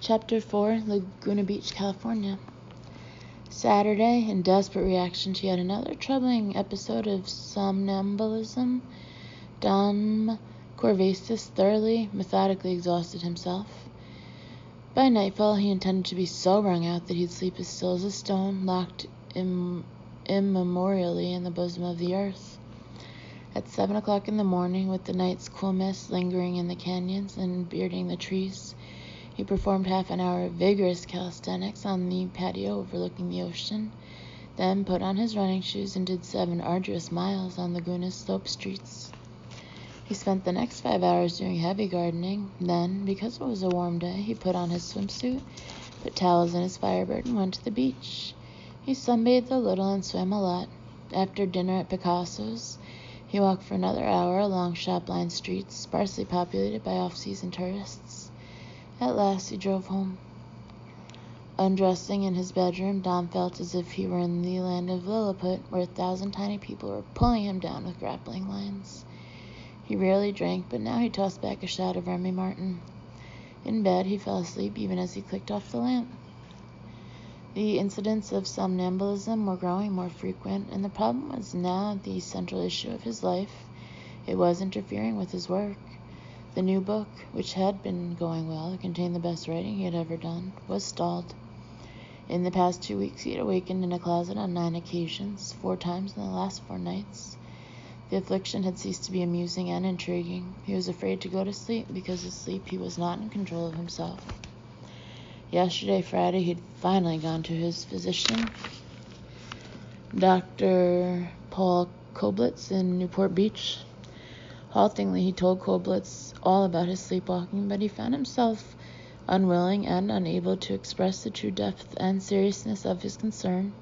Chapter 4, Laguna Beach, California. Saturday, in desperate reaction to yet another troubling episode of somnambulism, Dom Corvasis thoroughly, methodically exhausted himself. By nightfall, he intended to be so wrung out that he'd sleep as still as a stone, locked immemorially in the bosom of the earth. At 7 o'clock in the morning, with the night's cool mist lingering in the canyons and bearding the trees, he performed half an hour of vigorous calisthenics on the patio overlooking the ocean, then put on his running shoes and did 7 arduous miles on Laguna's slope streets. He spent the next 5 hours doing heavy gardening. Then, because it was a warm day, he put on his swimsuit, put towels in his Firebird, and went to the beach. He sunbathed a little and swam a lot. After dinner at Picasso's, he walked for another hour along shop-lined streets, sparsely populated by off-season tourists. At last he drove home. Undressing in his bedroom, Dom felt as if he were in the land of Lilliput, where 1,000 tiny people were pulling him down with grappling lines. He rarely drank, but now he tossed back a shot of Remy Martin. In bed, he fell asleep even as he clicked off the lamp. The incidents of somnambulism were growing more frequent, and the problem was now the central issue of his life. It was interfering with his work. The new book, which had been going well, it contained the best writing he had ever done, was stalled. In the past 2 weeks, he had awakened in a closet on 9 occasions, 4 times in the last 4 nights. The affliction had ceased to be amusing and intriguing. He was afraid to go to sleep because of sleep he was not in control of himself. Yesterday, Friday, he'd finally gone to his physician, Dr. Paul Koblitz in Newport Beach. Haltingly, he told Koblitz all about his sleepwalking, but he found himself unwilling and unable to express the true depth and seriousness of his concern.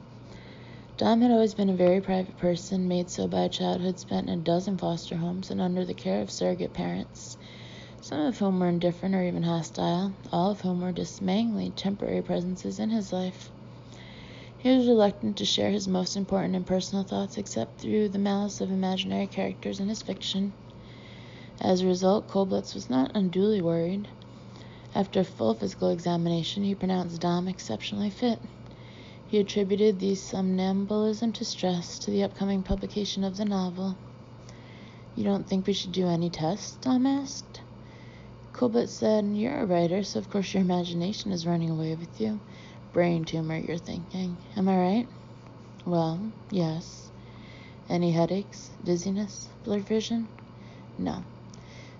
Dom had always been a very private person, made so by a childhood spent in a dozen foster homes and under the care of surrogate parents, some of whom were indifferent or even hostile, all of whom were dismayingly temporary presences in his life. He was reluctant to share his most important and personal thoughts except through the malice of imaginary characters in his fiction. As a result, Koblitz was not unduly worried. After a full physical examination, he pronounced Dom exceptionally fit. He attributed the somnambulism to stress, to the upcoming publication of the novel. "You don't think we should do any tests?" Dom asked. Koblitz said, "You're a writer, so of course your imagination is running away with you. Brain tumor, you're thinking. Am I right?" "Well, yes." "Any headaches, dizziness, blurred vision?" "No."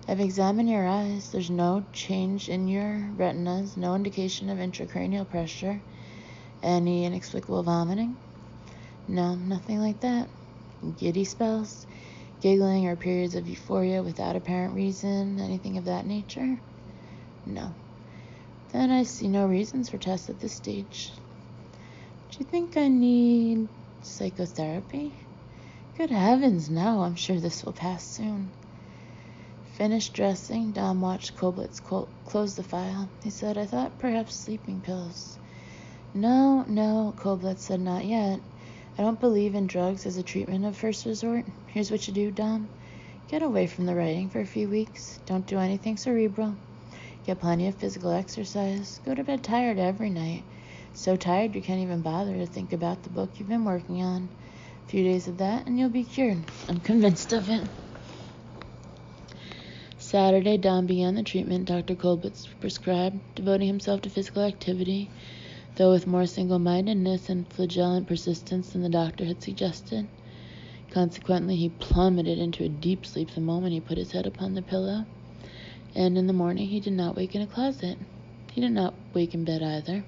"I've examined your eyes. There's no change in your retinas, no indication of intracranial pressure. Any inexplicable vomiting?" "No, nothing like that." "Giddy spells, giggling, or periods of euphoria without apparent reason, anything of that nature?" "No." "Then I see no reasons for tests at this stage." "Do you think I need psychotherapy?" "Good heavens, no. I'm sure this will pass soon." Finished dressing, Dom watched Koblitz close the file. He said, "I thought perhaps sleeping pills." No, Koblitz said, "Not yet. I don't believe in drugs as a treatment of first resort. Here's what you do, Dom. Get away from the writing for a few weeks. Don't do anything cerebral. Get plenty of physical exercise. Go to bed tired every night. So tired you can't even bother to think about the book you've been working on. A few days of that and you'll be cured. I'm convinced of it." Saturday, Dom began the treatment Dr. Koblitz prescribed, devoting himself to physical activity, though with more single-mindedness and flagellant persistence than the doctor had suggested. Consequently, he plummeted into a deep sleep the moment he put his head upon the pillow, and in the morning he did not wake in a closet. He did not wake in bed either.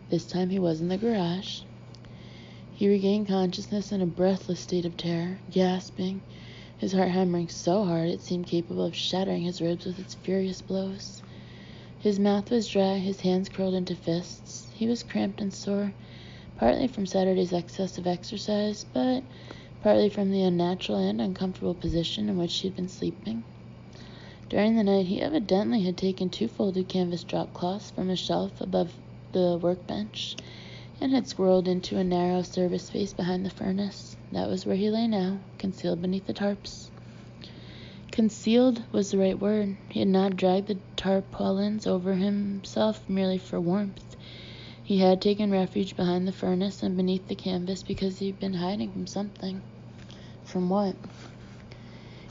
This time he was in the garage. He regained consciousness in a breathless state of terror, gasping, his heart hammering so hard it seemed capable of shattering his ribs with its furious blows. His mouth was dry, his hands curled into fists. He was cramped and sore, partly from Saturday's excess of exercise, but partly from the unnatural and uncomfortable position in which he had been sleeping. During the night, he evidently had taken 2 folded canvas drop cloths from a shelf above the workbench and had squirreled into a narrow service space behind the furnace. That was where he lay now, concealed beneath the tarps. Concealed was the right word. He had not dragged the tarpaulins over himself merely for warmth. He had taken refuge behind the furnace and beneath the canvas because he had been hiding from something. From what?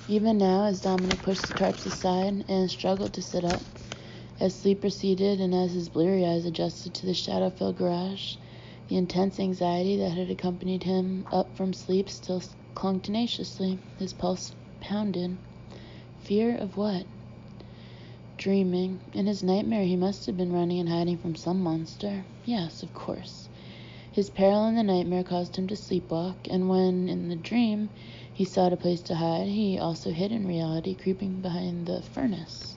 Even now, as Dominic pushed the tarps aside and struggled to sit up, as sleep receded and as his bleary eyes adjusted to the shadow-filled garage, the intense anxiety that had accompanied him up from sleep still clung tenaciously. His pulse pounded. Fear of what? Dreaming. In his nightmare, he must have been running and hiding from some monster. Yes, of course. His peril in the nightmare caused him to sleepwalk, and when, in the dream, he sought a place to hide, he also hid in reality, creeping behind the furnace.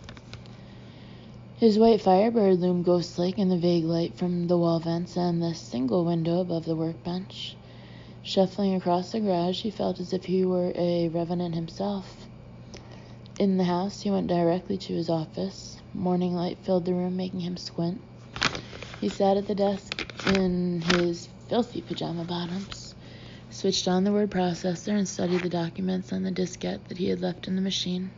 His white Firebird loomed ghost-like in the vague light from the wall vents and the single window above the workbench. Shuffling across the garage, he felt as if he were a revenant himself. In the house, he went directly to his office. Morning light filled the room, making him squint. He sat at the desk in his filthy pajama bottoms, switched on the word processor, and studied the documents on the diskette that he had left in the machine.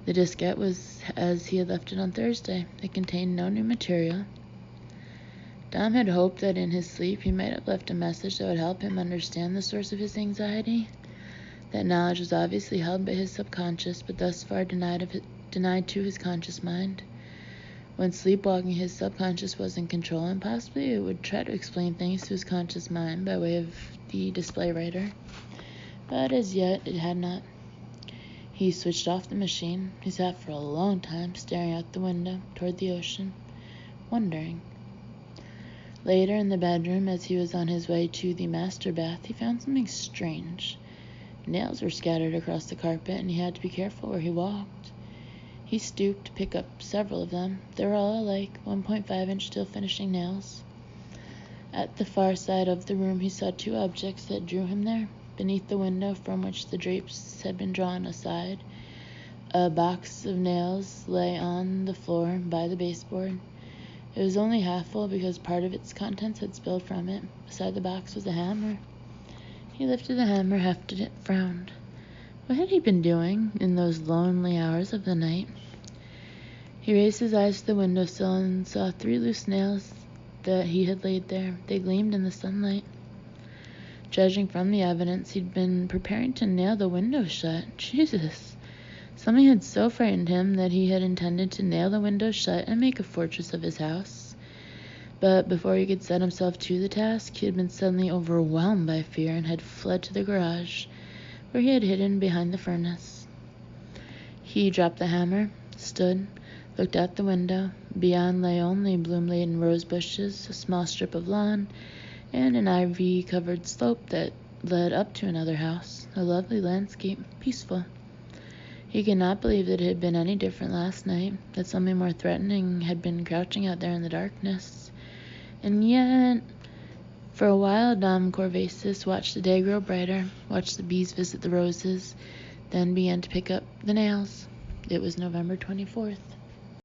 The diskette was as he had left it on Thursday. It contained no new material. Dom had hoped that in his sleep he might have left a message that would help him understand the source of his anxiety. That knowledge was obviously held by his subconscious, but thus far denied to his conscious mind. When sleepwalking, his subconscious was in control, and possibly it would try to explain things to his conscious mind by way of the display writer. But as yet, it had not. He switched off the machine. He sat for a long time, staring out the window toward the ocean, wondering. Later, in the bedroom, as he was on his way to the master bath, he found something strange. Nails were scattered across the carpet, and he had to be careful where he walked. He stooped to pick up several of them. They were all alike, 1.5-inch steel finishing nails. At the far side of the room, he saw two objects that drew him there. Beneath the window from which the drapes had been drawn aside, a box of nails lay on the floor by the baseboard. It was only half full because part of its contents had spilled from it. Beside the box was a hammer. He lifted the hammer, hefted it, frowned. What had he been doing in those lonely hours of the night? He raised his eyes to the windowsill and saw 3 loose nails that he had laid there. They gleamed in the sunlight. Judging from the evidence, he'd been preparing to nail the window shut. Jesus! Something had so frightened him that he had intended to nail the window shut and make a fortress of his house. But before he could set himself to the task, he had been suddenly overwhelmed by fear and had fled to the garage, where he had hidden behind the furnace. He dropped the hammer, stood, looked out the window. Beyond lay only bloom-laden rose bushes, a small strip of lawn, and an ivy-covered slope that led up to another house. A lovely landscape, peaceful. He could not believe that it had been any different last night, that something more threatening had been crouching out there in the darkness. And yet, for a while, Dom Corvasis watched the day grow brighter, watched the bees visit the roses, then began to pick up the nails. It was November 24th.